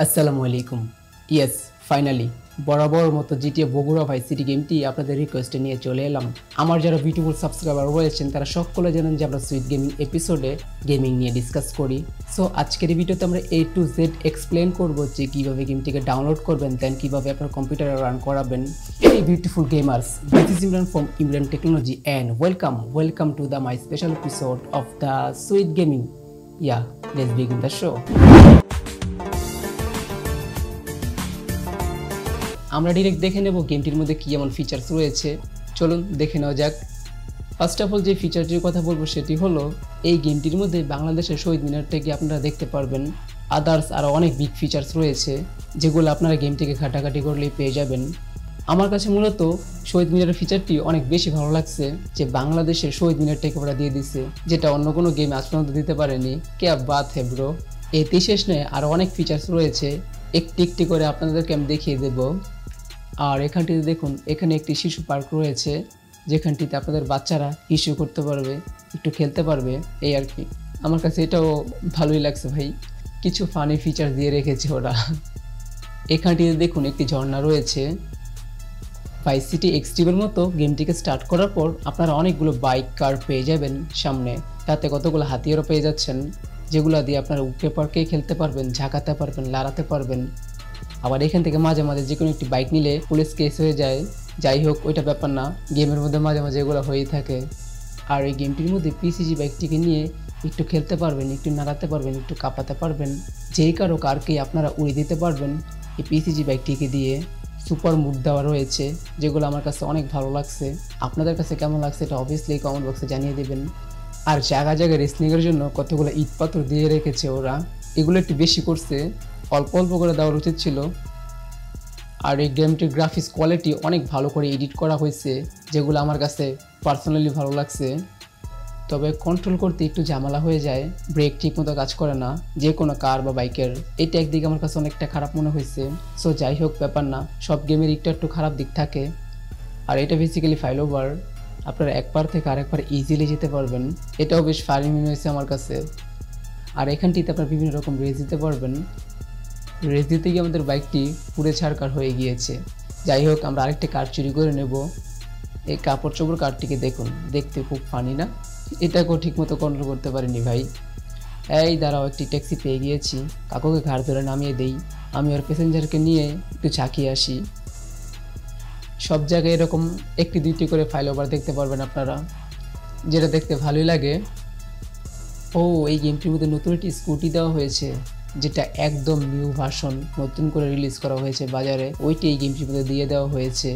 আসসালামু আলাইকুম। Yes, finally বরাবর মতো জিটিএ বগুড়া ভাই সিটি গেমটি আপনাদের রিকোয়েস্টে নিয়ে চলে এলাম। আমার যারা বিউটিফুল সাবস্ক্রাইবার রয়েছেন তারা সকলে জানেন যে আমরা সুইট গেমিং এপিসোডে গেমিং নিয়ে ডিসকাস করি। সো আজকের এই ভিডিওতে আমরা A to Z এক্সপ্লেন করব যে কীভাবে গেমটিকে ডাউনলোড করবেন, দেন কীভাবে আপনার কম্পিউটারে রান করাবেন। এই beautiful gamers, this is Imran from Imran technology and welcome to the my special episode of the sweet gaming. Yeah, let's begin the show. আমরা ডিরেক্ট দেখে নেব গেমটির মধ্যে কী এমন ফিচার্স রয়েছে। চলুন দেখে নেওয়া যাক। ফার্স্ট অফ অল যে ফিচারটির কথা বলবো সেটি হলো এই গেমটির মধ্যে বাংলাদেশের শহীদ মিনারটাকে আপনারা দেখতে পারবেন। আদার্স আরও অনেক বিগ ফিচার্স রয়েছে যেগুলো আপনারা গেমটিকে ঘাটাঘাটি করলেই পেয়ে যাবেন। আমার কাছে মূলত শহীদ মিনারের ফিচারটি অনেক বেশি ভালো লাগছে যে বাংলাদেশের শহীদ মিনারটাকে ওরা দিয়ে দিছে, যেটা অন্য কোনো গেম আজ পর্যন্ত দিতে পারেনি। কে বাত হে ব্রো। এতে শেষ নয়, আরও অনেক ফিচার্স রয়েছে, একটি একটি করে আপনাদেরকে আমি দেখিয়ে দেবো। আর এখানটিতে দেখুন, এখানে একটি শিশু পার্ক রয়েছে যেখানটিতে আপনাদের বাচ্চারা ইস্যু করতে পারবে, একটু খেলতে পারবে, এই আর কি। আমার কাছে এটাও ভালোই লাগছে ভাই, কিছু ফানি ফিচার দিয়ে রেখেছে ওরা। এখানটিতে দেখুন একটি ঝর্ণা রয়েছে। ভাইস সিটি এক্সট্রিমের মতো গেমটিকে স্টার্ট করার পর আপনারা অনেকগুলো বাইক কার পেয়ে যাবেন সামনে, তাতে কতগুলো হাতিয়ারও পেয়ে যাচ্ছেন যেগুলো দিয়ে আপনারা উঠে পার্কেই খেলতে পারবেন, ঝাঁকাতে পারবেন, লড়াতে পারবেন। আবার এখান থেকে মাঝে মাঝে যে কোনো একটি বাইক নিলে পুলিশ কেস হয়ে যায়, যাই হোক ওইটা ব্যাপার না, গেমের মধ্যে মাঝে মাঝে এগুলো হয়েই থাকে। আর এই গেমটির মধ্যে পিসিজি বাইকটিকে নিয়ে একটু খেলতে পারবেন, একটু নাড়াতে পারবেন, একটু কাঁপাতে পারবেন, যেই কারো কারকেই আপনারা উড়িয়ে দিতে পারবেন এই পিসিজি বাইকটিকে দিয়ে। সুপার মুড দেওয়া রয়েছে যেগুলো আমার কাছে অনেক ভালো লাগছে। আপনাদের কাছে কেমন লাগছে এটা অবভিয়াসলি কমেন্ট বক্সে জানিয়ে দেবেন। আর জায়গায় জায়গায় রেসলিংয়ের জন্য কতগুলো ইট পাথর দিয়ে রেখেছে ওরা, এগুলো একটু বেশি করছে, অল্প অল্প করে দেওয়ার উচিত ছিল। আর এই গেমটির গ্রাফিক্স কোয়ালিটি অনেক ভালো করে এডিট করা হয়েছে যেগুলো আমার কাছে পার্সোনালি ভালো লাগছে। তবে কন্ট্রোল করতে একটু ঝামেলা হয়ে যায়, ব্রেক ঠিক মতো কাজ করে না যে কোনো কার বা বাইকের, এটা একদিকে আমার কাছে অনেকটা খারাপ মনে হয়েছে। সো যাই হোক ব্যাপার না, সব গেমের একটু খারাপ দিক থাকে। আর এটা বেসিক্যালি ফাইল ওভার, আপনারা একবার থেকে আরেকবার ইজিলি যেতে পারবেন, এটাও বেশ ফানি মনে হয়েছে আমার কাছে। আর এখানটিতে আপনারা বিভিন্ন রকম রেস দিতে পারবেন। রেস দিতে গিয়ে আমাদের বাইকটি পুড়ে ছাড়কার হয়ে গিয়েছে। যাই হোক, আমরা আরেকটি কার চুরি করে নেব। এই কাপড় চোপড় কারটিকে দেখুন, দেখতে খুব ফানি না? এটাকেও ঠিকমতো কন্ট্রোল করতে পারিনি ভাই। এই দাঁড়াও, একটি ট্যাক্সি পেয়ে গিয়েছি, কাকুকে ঘাড় ধরে নামিয়ে দেই, আমি ওর প্যাসেঞ্জারকে নিয়ে একটু ঝাঁকিয়ে আসি। সব জায়গায় এরকম একটি দুইটি করে ফাইল ওভার দেখতে পারবেন আপনারা, যেটা দেখতে ভালোই লাগে। ও, এই গেমটির মধ্যে নতুন একটি স্কুটি দেওয়া হয়েছে যেটা একদম নিউ ভার্সন, নতুন করে রিলিজ করা হয়েছে বাজারে, ওইটি এই গেমটির মধ্যে দিয়ে দেওয়া হয়েছে।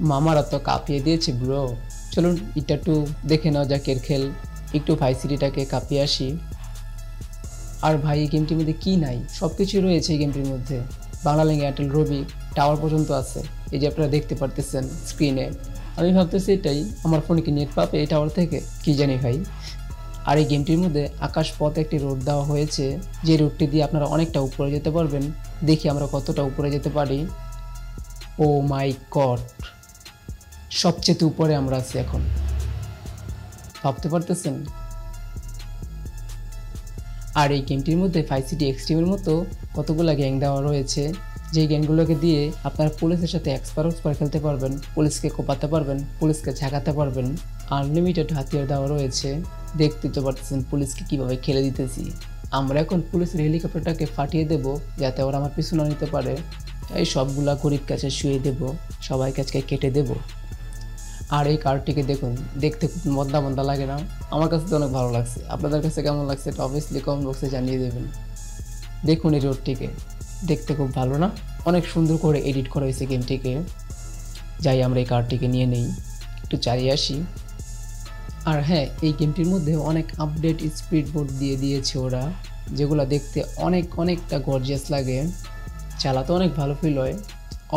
মামারা তো কাঁপিয়ে দিয়েছে ব্রো। চলুন এটা একটু দেখে নেওয়া যাক এর খেল, একটু ভাই সিটিটাকে কাঁপিয়ে আসি। আর ভাই এই গেমটির মধ্যে কী নাই, সব কিছুই রয়েছে এই গেমটির মধ্যে। বাংলালিংক, এয়ারটেল, রবি, টাওয়ার পর্যন্ত আছে, এই যে আপনারা দেখতে পারতেছেন স্ক্রিনে। আমি ভাবতেছি এটাই আমার ফোনে কি নেট পাবে এই টাওয়ার থেকে, কি জানি ভাই। আর এই গেমটির মধ্যে আকাশ পথে একটি রোড দেওয়া হয়েছে, যে রোডটি দিয়ে আপনারা অনেকটা উপরে যেতে পারবেন। দেখি আমরা কতটা উপরে যেতে পারি। ও মাই গড, সবচেয়ে উপরে আমরা আছি এখন, ভাবতে পারতেছেন? আর এই গেমটির মধ্যে ফাইভ সিটি এক্সট্রিমের মতো কতগুলো গ্যাং দেওয়া রয়েছে, যে গ্যাংগুলোকে দিয়ে আপনারা পুলিশের সাথে এক্সপার খেলতে পারবেন, পুলিশকে কোপাতে পারবেন, পুলিশকে ঝাঁকাতে পারবেন। আনলিমিটেড হাতিয়ার দেওয়া রয়েছে, দেখতে তো পারতেছেন পুলিশকে কীভাবে খেলে দিতেছি। আমরা এখন পুলিশের হেলিকপ্টারটাকে ফাটিয়ে দেব যাতে ওরা আমার পিছু না নিতে পারে। এই সবগুলা গরিব কাছে শুয়ে দেব, সবাই কাছকে কেটে দেব। আর এই কারটিকে দেখুন, দেখতে খুব মন্দা মন্দা লাগে না? আমার কাছে তো অনেক ভালো লাগছে। আপনাদের কাছে কেমন লাগছে এটা অবভিয়াসলি কমেন্ট বক্সে জানিয়ে দেবেন। দেখুন এই রোডটিকে, দেখতে খুব ভালো না? অনেক সুন্দর করে এডিট করা হয়েছে গেমটিকে। যাই আমরা এই কারটিকে নিয়ে নেই, একটু চালিয়ে আসি। আর হ্যাঁ, এই গেমটির মধ্যে অনেক আপডেট স্পিড বোর্ড দিয়ে দিয়েছে ওরা, যেগুলো দেখতে অনেকটা গর্জিয়াস লাগে, চালাতে অনেক ভালো ফিল হয়।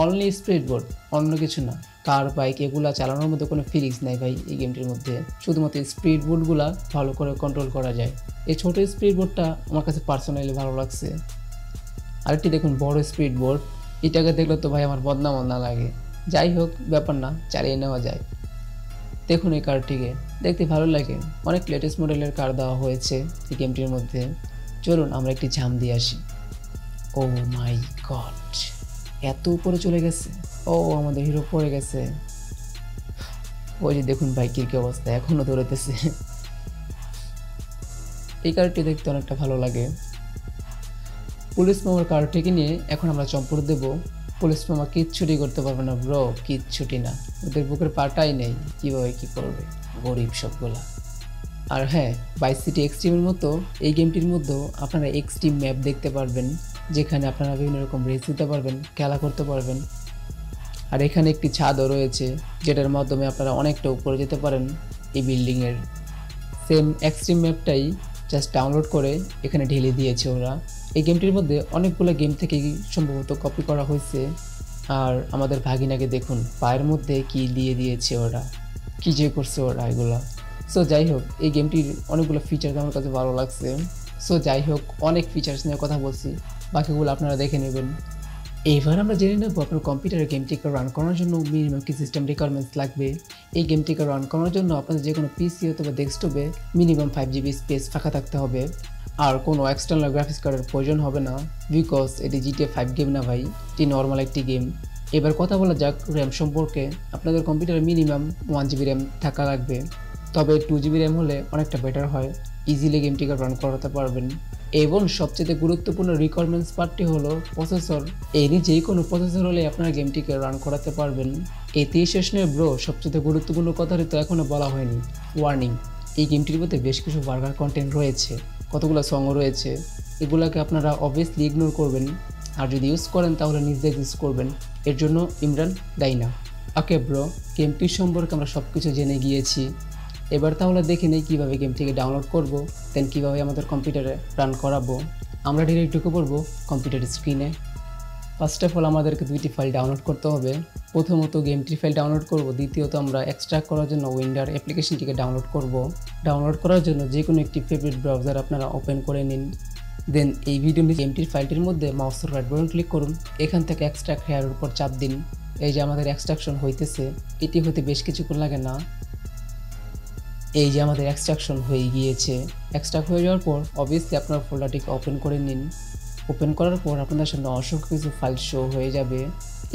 অনলি স্পিড বোর্ড, অন্য কিছু না। কার বাইক এগুলা চালানোর মধ্যে কোনো ফিলিংস নাই ভাই এই গেমটির মধ্যে, শুধুমাত্র স্পিড বোর্ডগুলা ভালো করে কন্ট্রোল করা যায়। এই ছোটো স্পিড বোর্ডটা আমার কাছে পার্সোনালি ভালো লাগছে। আরেকটি দেখুন বড় স্পিড বোর্ড, এটাকে দেখলে তো ভাই আমার বদনা লাগে। যাই হোক ব্যাপার না, চালিয়ে নেওয়া যায়। দেখুন এই কারটিকে, দেখতে ভালো লাগে, অনেক লেটেস্ট মডেলের কার দেওয়া হয়েছে এই গেমটির মধ্যে। চলুন আমরা একটি ঝাম দিয়ে আসি। ও মাই গড, এত উপরে চলে গেছে। ও আমাদের হিরো পড়ে গেছে। ওই যে দেখুন বাইকের কি অবস্থা, এখনো দৌড়াইতেছে। এই কারটি দেখতে অনেকটা ভালো লাগে। পুলিশ মামার কারটিকে নিয়ে এখন আমরা চম্পট দেব। পুলিশ মামা কিচ্ছুটি করতে পারবে না ব্রো, কিচ্ছুটি না। ওদের বুকের পাটাই নেই, কীভাবে কী করবে, গরিব সবগুলা। আর হ্যাঁ, ভাইস সিটি এক্সট্রিমের মতো এই গেমটির মধ্যেও আপনারা এক্সট্রিম ম্যাপ দেখতে পারবেন, যেখানে আপনারা বিভিন্ন রকম রেস দিতে পারবেন, খেলা করতে পারবেন। আর এখানে একটি ছাদও রয়েছে, যেটার মাধ্যমে আপনারা অনেকটা উপরে যেতে পারেন এই বিল্ডিংয়ের। সেম এক্সট্রিম ম্যাপটাই জাস্ট ডাউনলোড করে এখানে ঢেলে দিয়েছে ওরা। এই গেমটির মধ্যে অনেকগুলো গেম থেকে সম্ভবত কপি করা হয়েছে। আর আমাদের ভাগিনাকে দেখুন পায়ের মধ্যে কি দিয়ে দিয়েছে ওরা, কী যে করছে ওরা এগুলা। সো যাই হোক, এই গেমটির অনেকগুলো ফিচার্স আমার কাছে ভালো লাগছে। সো যাই হোক, অনেক ফিচার্স নিয়ে কথা বলছি, বাকিগুলো আপনারা দেখে নেবেন। এইবার আমরা জেনে নেব আপনার কম্পিউটারে গেমটিকে রান করার জন্য মিনিমাম কি সিস্টেম রিকোয়ারমেন্টস লাগবে। এই গেমটিকে রান করার জন্য আপনাদের যে কোনো পিসি অথবা ডেস্কটপে মিনিমাম 5 GB স্পেস ফাঁকা থাকতে হবে। আর কোনো এক্সটার্নাল গ্রাফিক্স কার্ডের প্রয়োজন হবে না, বিকজ এটি GTA 5 গেম না ভাই, এটি নর্মাল একটি গেম। এবার কথা বলা যাক র্যাম সম্পর্কে। আপনাদের কম্পিউটারে মিনিমাম 1 GB র্যাম থাকা লাগবে, তবে 2 GB র্যাম হলে অনেকটা বেটার হয়, ইজিলি গেমটিকে রান করাতে পারবেন। এবং সবচেয়ে গুরুত্বপূর্ণ রিকোয়ারমেন্টস পার্টটি হলো প্রসেসর। এরই যে কোনো প্রসেসর হলে আপনারা গেমটিকে রান করাতে পারবেন। এতেই শেষ নয় ব্রো, সবচেয়ে গুরুত্বপূর্ণ কথাটি তো এখনও বলা হয়নি। ওয়ার্নিং, এই গেমটির মধ্যে বেশ কিছু বার্গার কন্টেন্ট রয়েছে, কতগুলো সংও রয়েছে। এগুলোকে আপনারা অবভিয়াসলি ইগনোর করবেন, আর যদি ইউজ করেন তাহলে নিজে ইউজ করবেন। এর জন্য ইমরান দায়ী না। ওকে ব্রো, গেমটির সম্পর্কে আমরা সব কিছু জেনে গিয়েছি। এবার তাহলে দেখে নেই কীভাবে গেমটিকে ডাউনলোড করব, দেন কীভাবে আমাদের কম্পিউটারে রান করাবো। আমরা ডিরেক্ট ঢুকে পড়বো কম্পিউটার স্ক্রিনে। ফার্স্ট অফ অল আমাদেরকে দুইটি ফাইল ডাউনলোড করতে হবে। প্রথমত গেমটির ফাইল ডাউনলোড করব, দ্বিতীয়ত আমরা এক্সট্রাক্ট করার জন্য উইন্ডার অ্যাপ্লিকেশনটিকে ডাউনলোড করব। ডাউনলোড করার জন্য যে কোনো একটি ফেভারিট ব্রাউজার আপনারা ওপেন করে নিন। দেন এই ভিডিওর গেমটির ফাইলটির মধ্যে মাউসের রাইট বাটন ক্লিক করুন, এখান থেকে এক্সট্রাক্ট হেয়ারের উপর চাপ দিন। এই যে আমাদের এক্সট্রাকশন হইতেছে, এটি হতে বেশ কিছুক্ষণ লাগে না। এই যে আমাদের এক্সট্রাকশন হয়ে গিয়েছে। এক্সট্রাক্ট হয়ে যাওয়ার পর অবভিয়াসলি আপনার ফোল্ডারটিকে ওপেন করে নিন। ওপেন করার পর আপনাদের সামনে অসংখ্য কিছু ফাইল শো হয়ে যাবে।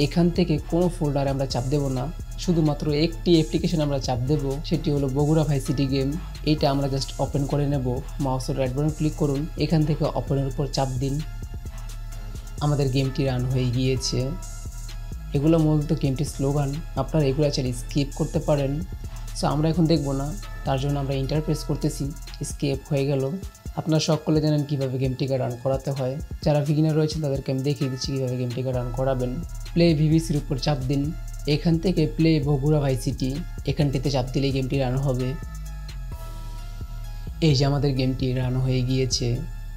এখান থেকে কোনো ফোল্ডারে আমরা চাপ দেব না, শুধুমাত্র একটি অ্যাপ্লিকেশন আমরা চাপ দেব, সেটি হলো বগুড়া ভাইস সিটি গেম। এইটা আমরা জাস্ট ওপেন করে নেব। মাউসের রাইট বাটন ক্লিক করুন, এখান থেকে ওপেনের উপর চাপ দিন। আমাদের গেমটি রান হয়ে গিয়েছে। এগুলো মূলত গেমটির স্লোগান, আপনারা এগুলো চাইলে স্কিপ করতে পারেন। সো আমরা এখন দেখব না, তার জন্য আমরা ইন্টারপ্রেস করতেছি। স্কিপ হয়ে গেল। আপনারা সকলে জানেন কীভাবে গেমটিকে রান করাতে হয়। যারা বিগিনার রয়েছেন তাদেরকে আমি দেখিয়ে দিচ্ছি কীভাবে গেমটিকে রান করাবেন। প্লে ভিভিসির উপর চাপ দিন, এখান থেকে প্লে বগুড়া ভাইস সিটি, এখানটিতে চাপ দিলেই গেমটি রান হবে। এই যে আমাদের গেমটি রান হয়ে গিয়েছে,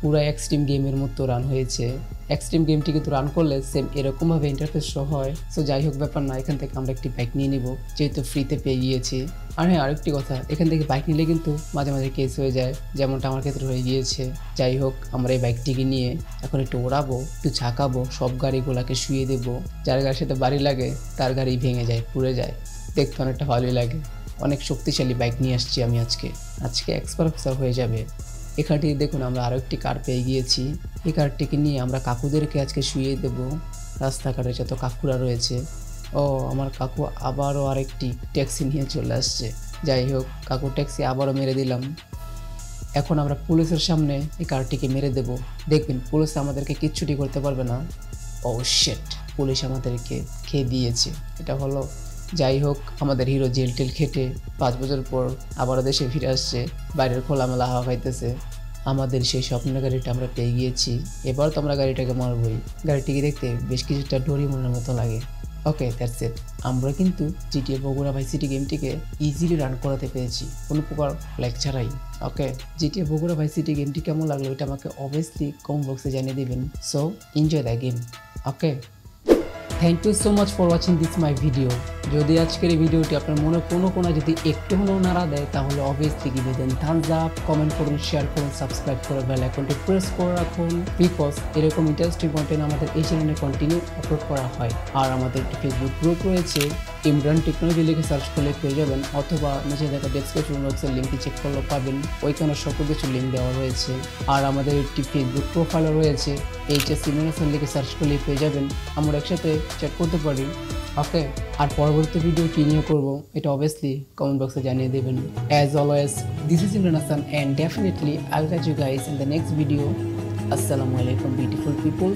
পুরো এক্সট্রিম গেমের মতো রান হয়েছে। এক্সট্রিম গেমটি কিন্তু রান করলে সেম এরকমভাবে ইন্টারফেস শো হয়। সো যাই হোক, ব্যাপার না, এখান থেকে আমরা একটি বাইক নিয়ে নিব, যেহেতু ফ্রিতে পেয়ে গিয়েছি। আর হ্যাঁ, আরেকটি কথা, এখান থেকে বাইক নিলে কিন্তু মাঝে মাঝে কেস হয়ে যায়, যেমনটা আমার ক্ষেত্রে হয়ে গিয়েছে। যাই হোক, আমরা এই বাইকটিকে নিয়ে এখন একটু ওড়াবো, একটু ঝাঁকাবো, সব গাড়িগুলোকে শুয়ে দেবো। যার গাড়ির সাথে বাড়ি লাগে তার গাড়ি ভেঙে যায়, পুড়ে যায়, দেখতে অনেকটা ভালোই লাগে। অনেক শক্তিশালী বাইক নিয়ে আসছি আমি আজকে এক্সপার্ট অফিসার হয়ে যাবে। এখানটি দেখুন আমরা আরও একটি কার পেয়ে গিয়েছি। এই কারটিকে নিয়ে আমরা কাকুদেরকে আজকে শুয়ে দেব, রাস্তাঘাটে যত কাকুরা রয়েছে। ও আমার কাকু আবারও আরেকটি ট্যাক্সি নিয়ে চলে আসছে। যাই হোক, কাকুর ট্যাক্সি আবারও মেরে দিলাম। এখন আমরা পুলিশের সামনে এই কারটিকে মেরে দেব, দেখবেন পুলিশ আমাদেরকে কিচ্ছুটি করতে পারবে না। ও শিট, পুলিশ আমাদেরকে খেয়ে দিয়েছে, এটা হলো। যাই হোক, আমাদের হিরো জেল টেল খেটে 5 বছর পর আবারও দেশে ফিরে আসছে, বাইরের খোলামেলা হাওয়া খাইতেছে। আমাদের সেই স্বপ্নের গাড়িটা আমরা পেয়ে গিয়েছি। এবার তো আমরা গাড়িটাকে মারবই। গাড়িটিকে দেখতে বেশ কিছুটা ডোরেমনের মতো লাগে। Okay, that's it. আমরা কিন্তু GTA বগুড়া ভাইস সিটি গেমটিকে ইজিলি রান করাতে পেরেছি, কোনো প্রকার লাইক ছাড়াই। Okay, GTA Bogura vice city গেমটি কেমন লাগলো এটা আমাকে অবভিয়াসলি কমেন্ট বক্সে জানিয়ে দিবেন। So enjoy the game. Okay, thank you so much for watching this my video. যদি আজকের এই ভিডিওটি আপনার মনে কোনো যদি একটু হলেও নাড়া দেয়, তাহলে অবভিয়াসলি গিভ দেন থামস আপ, কমেন্ট করুন, শেয়ার করুন, সাবস্ক্রাইব করে বেল আইকনটি প্রেস করে রাখুন, বিকজ এরকম ইন্টারেস্টিং কন্টেন্ট আমাদের এই চ্যানেলে কন্টিনিউ আপলোড করা হয়। আর আমাদের একটি ফেসবুক গ্রুপ রয়েছে, ইমরান টেকনোলজি লিখে সার্চ করলে পেয়ে যাবেন, অথবা নিচে দেখা ডেসক্রিপশন বক্সের লিঙ্কটি চেক করলেও পাবেন, ওইখানে সকল কিছু লিঙ্ক দেওয়া রয়েছে। আর আমাদের একটি ফেসবুক প্রোফাইলও রয়েছে, এইচএস ইমরান হাসান লিখে সার্চ করলেই পেয়ে যাবেন, আমরা একসাথে চ্যাট করতে পারি। ওকে, আর পরবর্তী ভিডিও কী নিয়ে করবো এটা অবভিয়াসলি কমেন্ট বক্সে জানিয়ে দেবেন। As always, this is Imran Hasan and definitely I'll catch you guys in the next video. Assalamu alaikum beautiful people.